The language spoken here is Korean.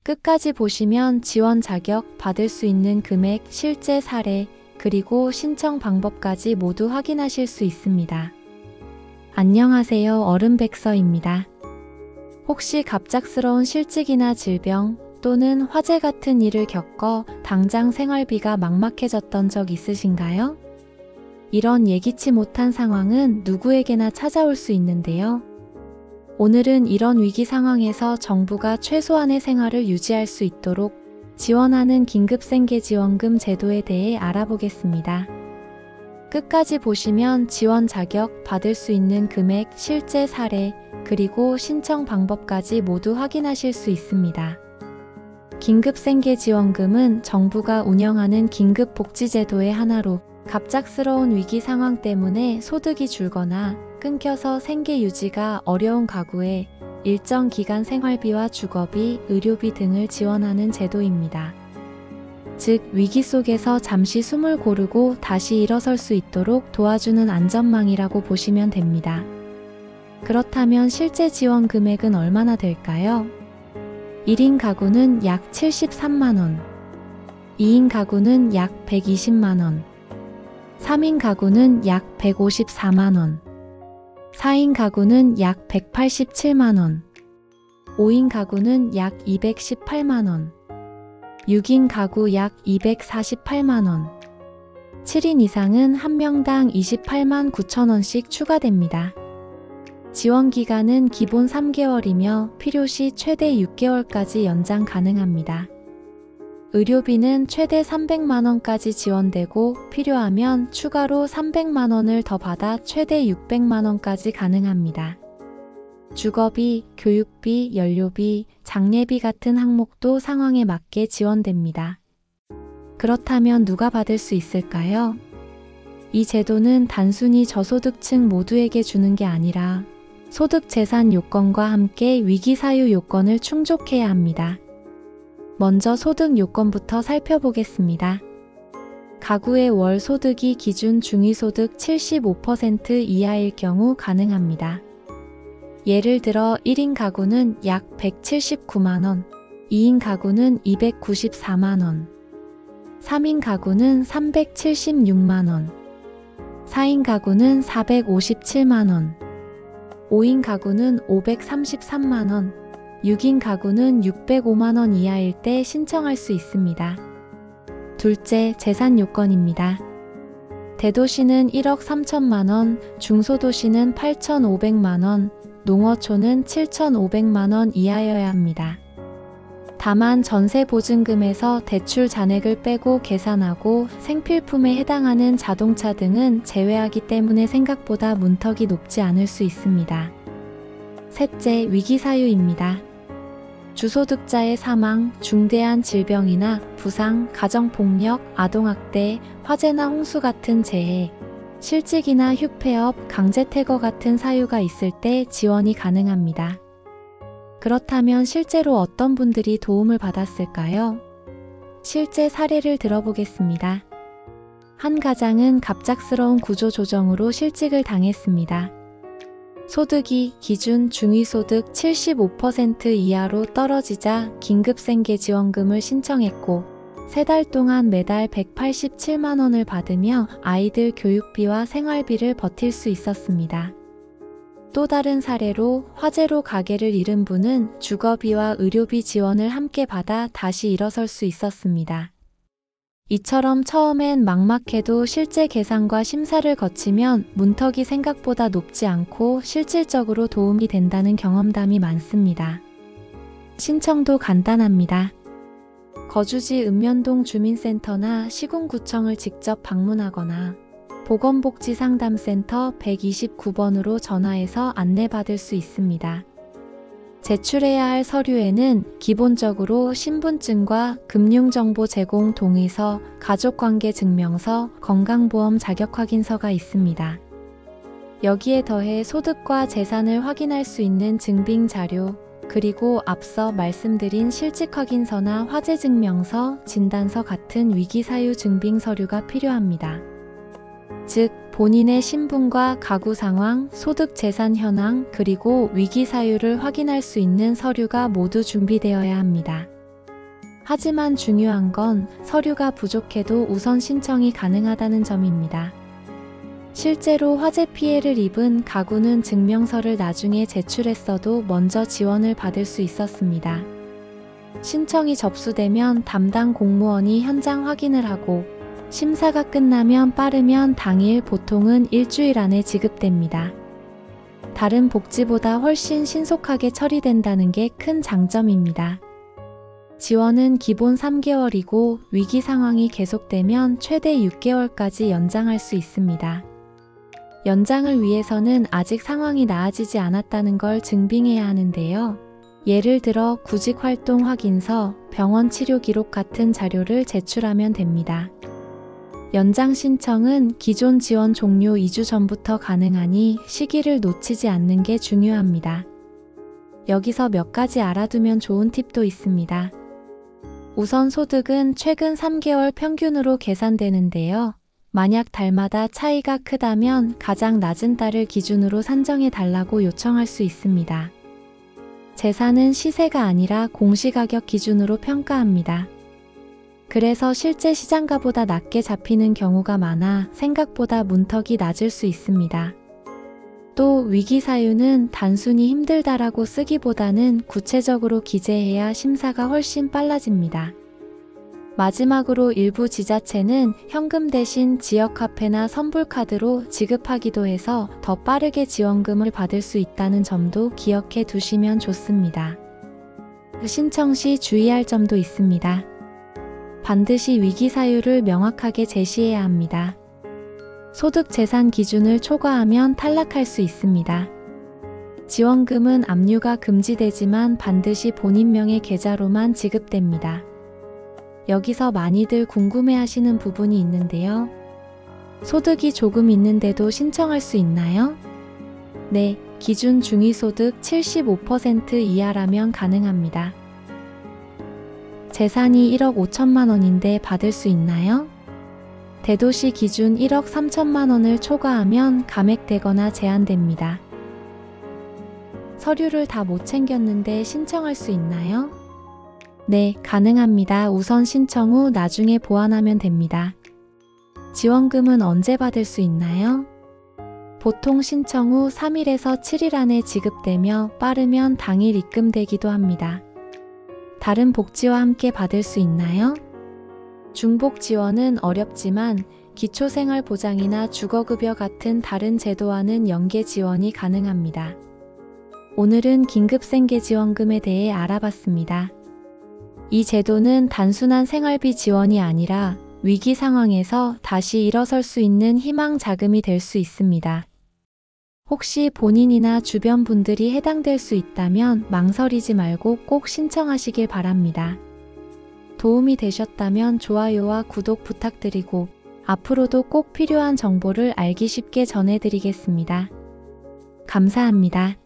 끝까지 보시면 지원 자격, 받을 수 있는 금액, 실제 사례, 그리고 신청 방법까지 모두 확인하실 수 있습니다. 안녕하세요. 어른백서입니다. 혹시 갑작스러운 실직이나 질병 또는 화재 같은 일을 겪어 당장 생활비가 막막해졌던 적 있으신가요? 이런 예기치 못한 상황은 누구에게나 찾아올 수 있는데요. 오늘은 이런 위기 상황에서 정부가 최소한의 생활을 유지할 수 있도록 지원하는 긴급생계지원금 제도에 대해 알아보겠습니다. 끝까지 보시면 지원 자격, 받을 수 있는 금액, 실제 사례, 그리고 신청 방법까지 모두 확인하실 수 있습니다. 긴급생계지원금은 정부가 운영하는 긴급복지제도의 하나로 갑작스러운 위기 상황 때문에 소득이 줄거나 끊겨서 생계 유지가 어려운 가구에 일정 기간 생활비와 주거비, 의료비 등을 지원하는 제도입니다. 즉, 위기 속에서 잠시 숨을 고르고 다시 일어설 수 있도록 도와주는 안전망이라고 보시면 됩니다. 그렇다면 실제 지원 금액은 얼마나 될까요? 1인 가구는 약 73만원, 2인 가구는 약 120만원, 3인 가구는 약 154만원, 4인 가구는 약 187만원, 5인 가구는 약 218만원, 6인 가구 약 248만원, 7인 이상은 한 명당 28만 9천원씩 추가됩니다. 지원 기간은 기본 3개월이며 필요시 최대 6개월까지 연장 가능합니다. 의료비는 최대 300만원까지 지원되고 필요하면 추가로 300만원을 더 받아 최대 600만원까지 가능합니다. 주거비, 교육비, 연료비, 장례비 같은 항목도 상황에 맞게 지원됩니다. 그렇다면 누가 받을 수 있을까요? 이 제도는 단순히 저소득층 모두에게 주는 게 아니라 소득 재산 요건과 함께 위기 사유 요건을 충족해야 합니다. 먼저 소득 요건부터 살펴보겠습니다. 가구의 월 소득이 기준 중위소득 75% 이하일 경우 가능합니다. 예를 들어 1인 가구는 약 179만원, 2인 가구는 294만원, 3인 가구는 376만원, 4인 가구는 457만원, 5인 가구는 533만원, 6인 가구는 605만원 이하일 때 신청할 수 있습니다. 둘째, 재산 요건입니다. 대도시는 1억 3천만원, 중소도시는 8,500만원, 농어촌은 7,500만원 이하여야 합니다. 다만 전세보증금에서 대출 잔액을 빼고 계산하고 생필품에 해당하는 자동차 등은 제외하기 때문에 생각보다 문턱이 높지 않을 수 있습니다. 셋째, 위기사유입니다. 주소득자의 사망, 중대한 질병이나 부상, 가정폭력, 아동학대, 화재나 홍수 같은 재해, 실직이나 휴폐업, 강제퇴거 같은 사유가 있을 때 지원이 가능합니다. 그렇다면 실제로 어떤 분들이 도움을 받았을까요? 실제 사례를 들어보겠습니다. 한 가장은 갑작스러운 구조조정으로 실직을 당했습니다. 소득이 기준 중위소득 75% 이하로 떨어지자 긴급생계지원금을 신청했고 3달 동안 매달 187만원을 받으며 아이들 교육비와 생활비를 버틸 수 있었습니다. 또 다른 사례로 화재로 가게를 잃은 분은 주거비와 의료비 지원을 함께 받아 다시 일어설 수 있었습니다. 이처럼 처음엔 막막해도 실제 계산과 심사를 거치면 문턱이 생각보다 높지 않고 실질적으로 도움이 된다는 경험담이 많습니다. 신청도 간단합니다. 거주지 읍면동 주민센터나 시군구청을 직접 방문하거나 보건복지상담센터 129번으로 전화해서 안내받을 수 있습니다. 제출해야 할 서류에는 기본적으로 신분증과 금융정보 제공 동의서, 가족관계 증명서, 건강보험 자격확인서가 있습니다. 여기에 더해 소득과 재산을 확인할 수 있는 증빙자료, 그리고 앞서 말씀드린 실직확인서나 화재증명서, 진단서 같은 위기사유 증빙서류가 필요합니다. 즉, 본인의 신분과 가구 상황, 소득 재산 현황, 그리고 위기 사유를 확인할 수 있는 서류가 모두 준비되어야 합니다. 하지만 중요한 건 서류가 부족해도 우선 신청이 가능하다는 점입니다. 실제로 화재 피해를 입은 가구는 증명서를 나중에 제출했어도 먼저 지원을 받을 수 있었습니다. 신청이 접수되면 담당 공무원이 현장 확인을 하고 심사가 끝나면 빠르면 당일, 보통은 일주일 안에 지급됩니다. 다른 복지보다 훨씬 신속하게 처리된다는 게 큰 장점입니다. 지원은 기본 3개월이고 위기 상황이 계속되면 최대 6개월까지 연장할 수 있습니다. 연장을 위해서는 아직 상황이 나아지지 않았다는 걸 증빙해야 하는데요. 예를 들어 구직활동 확인서, 병원 치료 기록 같은 자료를 제출하면 됩니다. 연장 신청은 기존 지원 종료 2주 전부터 가능하니 시기를 놓치지 않는 게 중요합니다. 여기서 몇 가지 알아두면 좋은 팁도 있습니다. 우선 소득은 최근 3개월 평균으로 계산되는데요. 만약 달마다 차이가 크다면 가장 낮은 달을 기준으로 산정해 달라고 요청할 수 있습니다. 재산은 시세가 아니라 공시가격 기준으로 평가합니다. 그래서 실제 시장가보다 낮게 잡히는 경우가 많아 생각보다 문턱이 낮을 수 있습니다. 또 위기 사유는 단순히 힘들다라고 쓰기보다는 구체적으로 기재해야 심사가 훨씬 빨라집니다. 마지막으로 일부 지자체는 현금 대신 지역화폐나 선불카드로 지급하기도 해서 더 빠르게 지원금을 받을 수 있다는 점도 기억해 두시면 좋습니다. 신청 시 주의할 점도 있습니다. 반드시 위기 사유를 명확하게 제시해야 합니다. 소득 재산 기준을 초과하면 탈락할 수 있습니다. 지원금은 압류가 금지되지만 반드시 본인 명의 계좌로만 지급됩니다. 여기서 많이들 궁금해하시는 부분이 있는데요. 소득이 조금 있는데도 신청할 수 있나요? 네, 기준 중위소득 75% 이하라면 가능합니다. 재산이 1억 5천만 원인데 받을 수 있나요? 대도시 기준 1억 3천만 원을 초과하면 감액되거나 제한됩니다. 서류를 다 못 챙겼는데 신청할 수 있나요? 네, 가능합니다. 우선 신청 후 나중에 보완하면 됩니다. 지원금은 언제 받을 수 있나요? 보통 신청 후 3일에서 7일 안에 지급되며 빠르면 당일 입금되기도 합니다. 다른 복지와 함께 받을 수 있나요? 중복 지원은 어렵지만 기초생활보장이나 주거급여 같은 다른 제도와는 연계 지원이 가능합니다. 오늘은 긴급생계지원금에 대해 알아봤습니다. 이 제도는 단순한 생활비 지원이 아니라 위기 상황에서 다시 일어설 수 있는 희망 자금이 될 수 있습니다. 혹시 본인이나 주변 분들이 해당될 수 있다면 망설이지 말고 꼭 신청하시길 바랍니다. 도움이 되셨다면 좋아요와 구독 부탁드리고 앞으로도 꼭 필요한 정보를 알기 쉽게 전해드리겠습니다. 감사합니다.